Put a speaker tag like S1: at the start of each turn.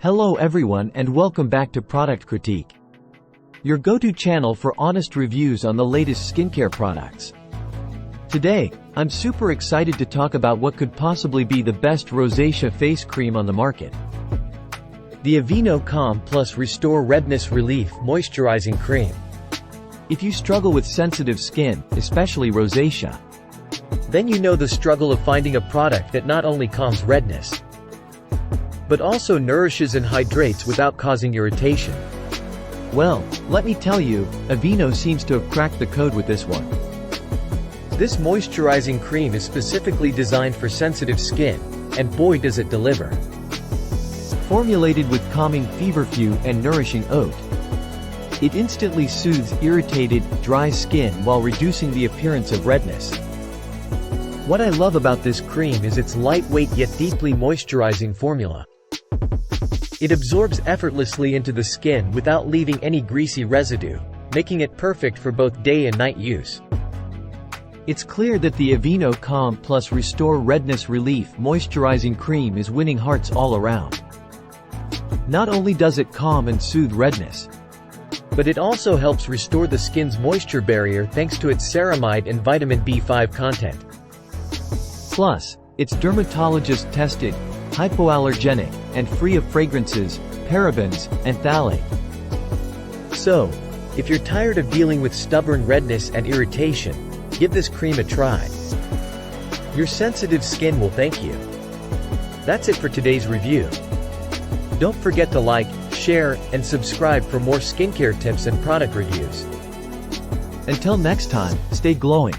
S1: Hello everyone and welcome back to Product Critique, your go-to channel for honest reviews on the latest skincare products. Today, I'm super excited to talk about what could possibly be the best rosacea face cream on the market. The Aveeno Calm Plus Restore Redness Relief Moisturizing Cream. If you struggle with sensitive skin, especially rosacea, then you know the struggle of finding a product that not only calms redness, but also nourishes and hydrates without causing irritation. Well, let me tell you, Aveeno seems to have cracked the code with this one. This moisturizing cream is specifically designed for sensitive skin, and boy does it deliver. Formulated with calming feverfew and nourishing oat, it instantly soothes irritated, dry skin while reducing the appearance of redness. What I love about this cream is its lightweight yet deeply moisturizing formula. It absorbs effortlessly into the skin without leaving any greasy residue, making it perfect for both day and night use. It's clear that the Aveeno Calm Plus Restore Redness Relief Moisturizing Cream is winning hearts all around. Not only does it calm and soothe redness, but it also helps restore the skin's moisture barrier thanks to its ceramide and vitamin B5 content. Plus, it's dermatologist-tested, hypoallergenic, and free of fragrances, parabens, and phthalate. So, if you're tired of dealing with stubborn redness and irritation, give this cream a try. Your sensitive skin will thank you. That's it for today's review. Don't forget to like, share, and subscribe for more skincare tips and product reviews. Until next time, stay glowing.